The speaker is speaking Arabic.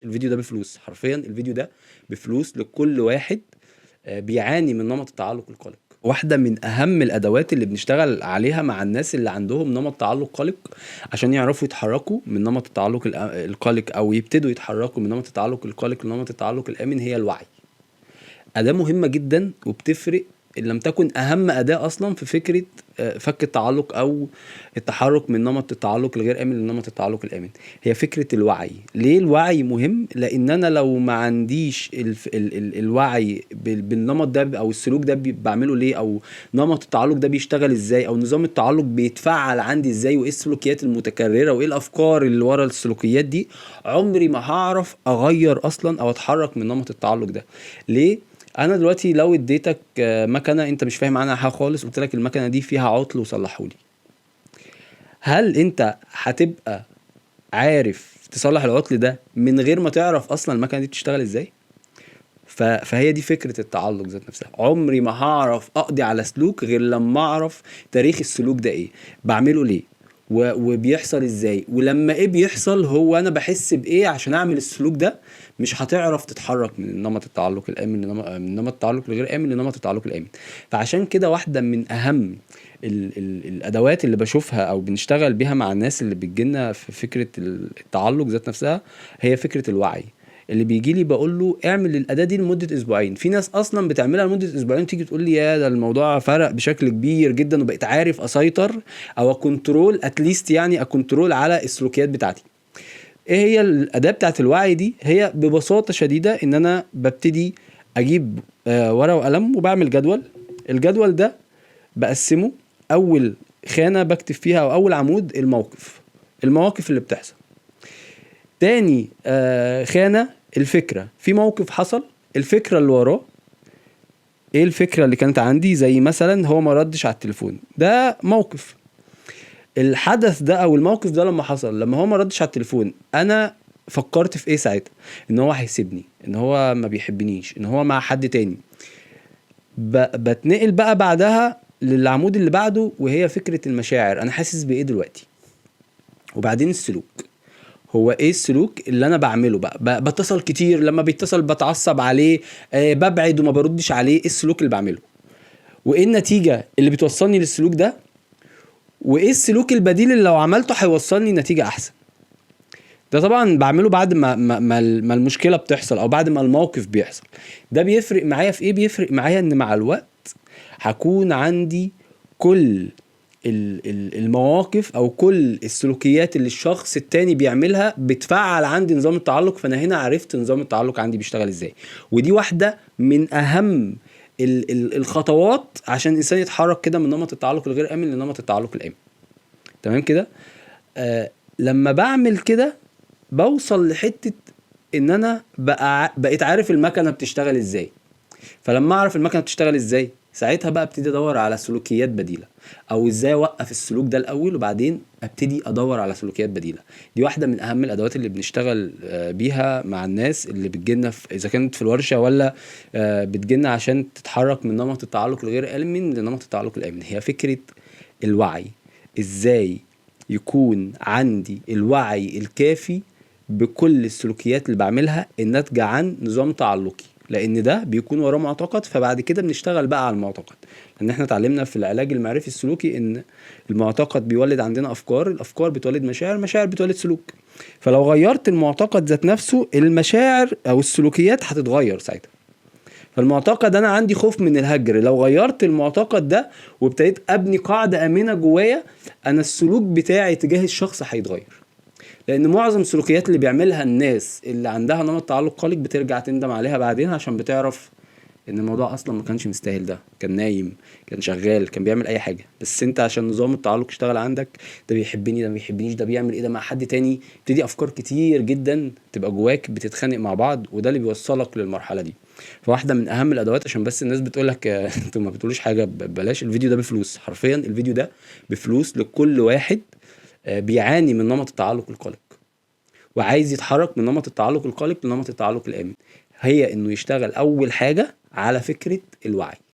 الفيديو ده بفلوس، حرفيا الفيديو ده بفلوس لكل واحد بيعاني من نمط التعلق القلق. واحدة من أهم الأدوات اللي بنشتغل عليها مع الناس اللي عندهم نمط تعلق قلق عشان يعرفوا يتحركوا من نمط التعلق القلق أو يبتدوا يتحركوا من نمط التعلق القلق لنمط التعلق الآمن هي الوعي. أداة مهمة جدا وبتفرق إن لم تكن أهم أداة أصلا في فكرة فك التعلق أو التحرك من نمط التعلق الغير آمن لنمط التعلق الآمن. هي فكرة الوعي. ليه الوعي مهم؟ لأن أنا لو ما عنديش الوعي بالنمط ده أو السلوك ده بعمله ليه، أو نمط التعلق ده بيشتغل إزاي، أو نظام التعلق بيتفعل عندي إزاي، وإيه السلوكيات المتكررة وإيه الأفكار اللي ورا السلوكيات دي، عمري ما هعرف أغير أصلا أو أتحرك من نمط التعلق ده. ليه؟ انا دلوقتي لو اديتك مكنه انت مش فاهم عنها حاجه خالص، قلت لك المكنه دي فيها عطل وصلحولي، هل انت هتبقى عارف تصلح العطل ده من غير ما تعرف اصلا المكنه دي بتشتغل ازاي؟ فهي دي فكره التعلق ذات نفسها. عمري ما هعرف اقضي على سلوك غير لما اعرف تاريخ السلوك ده ايه، بعمله ليه، وبيحصل ازاي، ولما ايه بيحصل هو انا بحس بايه عشان اعمل السلوك ده. مش هتعرف تتحرك من نمط التعلق الامن من نمط التعلق الغير امن لنمط التعلق الامن. فعشان كده واحده من اهم الادوات اللي بشوفها او بنشتغل بيها مع الناس اللي بتجيلنا في فكره التعلق ذات نفسها هي فكره الوعي. اللي بيجي لي بقول له اعمل الاداه دي لمده اسبوعين. في ناس اصلا بتعملها لمده اسبوعين تيجي تقول لي يا ده الموضوع فرق بشكل كبير جدا وبقيت عارف اسيطر او اكنترول اتليست، يعني اكنترول على السلوكيات بتاعتي. ايه هي الاداه بتاعت الوعي دي؟ هي ببساطه شديده ان انا ببتدي اجيب ورقه وقلم وبعمل جدول. الجدول ده بقسمه، اول خانه بكتب فيها او اول عمود المواقف اللي بتحصل. تاني خانه الفكره، في موقف حصل، الفكره اللي وراه ايه الفكره اللي كانت عندي، زي مثلا هو ما ردش على التليفون، ده موقف. الحدث ده او الموقف ده لما حصل، لما هو ما ردش على التليفون، انا فكرت في ايه ساعتها؟ ان هو هيسيبني، ان هو ما بيحبنيش، ان هو مع حد تاني. بتنقل بقى بعدها للعمود اللي بعده وهي فكرة المشاعر، انا حاسس بايه دلوقتي. وبعدين السلوك، هو ايه السلوك اللي انا بعمله بقى؟ بتصل كتير، لما بيتصل بتعصب عليه، ببعد وما بردش عليه، ايه السلوك اللي بعمله؟ وايه النتيجة اللي بتوصلني للسلوك ده؟ وايه السلوك البديل اللي لو عملته هيوصلني نتيجة احسن؟ ده طبعا بعمله بعد ما المشكلة بتحصل او بعد ما الموقف بيحصل. ده بيفرق معايا في ايه؟ بيفرق معايا ان مع الوقت هكون عندي كل المواقف او كل السلوكيات اللي الشخص التاني بيعملها بتفعل عندي نظام التعلق، فانا هنا عرفت نظام التعلق عندي بيشتغل ازاي. ودي واحدة من اهم الخطوات عشان الانسان يتحرك كده من نمط التعلق الغير امن لنمط التعلق الامن. تمام كده؟ لما بعمل كده بوصل لحتة ان انا بقيت عارف المكنة بتشتغل ازاي. فلما اعرف المكنة بتشتغل ازاي، ساعتها بقى ابتدي ادور على سلوكيات بديلة، او ازاي اوقف السلوك ده الاول وبعدين ابتدي ادور على سلوكيات بديلة. دي واحدة من اهم الادوات اللي بنشتغل بيها مع الناس اللي بتجيلنا اذا كانت في الورشة ولا بتجيلنا عشان تتحرك من نمط التعلق الغير آمن لنمط التعلق الآمن. هي فكرة الوعي، ازاي يكون عندي الوعي الكافي بكل السلوكيات اللي بعملها الناتجة عن نظام تعلقي، لان ده بيكون وراه معتقد. فبعد كده بنشتغل بقى على المعتقد، لان احنا اتعلمنا في العلاج المعرفي السلوكي ان المعتقد بيولد عندنا افكار، الافكار بتولد مشاعر، مشاعر بتولد سلوك. فلو غيرت المعتقد ذات نفسه، المشاعر او السلوكيات هتتغير ساعتها. فالمعتقد انا عندي خوف من الهجر، لو غيرت المعتقد ده وابتديت ابني قاعدة امنة جوايا، انا السلوك بتاعي تجاه الشخص هيتغير. لان معظم السلوكيات اللي بيعملها الناس اللي عندها نمط تعلق قلق بترجع تندم عليها بعدين، عشان بتعرف ان الموضوع اصلا ما كانش مستاهل. ده كان نايم، كان شغال، كان بيعمل اي حاجة، بس انت عشان نظام التعلق اشتغل عندك، ده بيحبني، ده ما بيحبنيش، ده بيعمل ايه، ده مع حد تاني، تبتدي افكار كتير جدا تبقى جواك بتتخانق مع بعض، وده اللي بيوصلك للمرحلة دي. فواحدة من اهم الادوات، عشان بس الناس بتقولك انتوا ما بتقولوش حاجة ببلاش، الفيديو ده بفلوس، حرفيا الفيديو ده بفلوس لكل واحد بيعاني من نمط التعلق القلق وعايز يتحرك من نمط التعلق القلق لنمط التعلق الآمن. هي انه يشتغل اول حاجة على فكرة الوعي.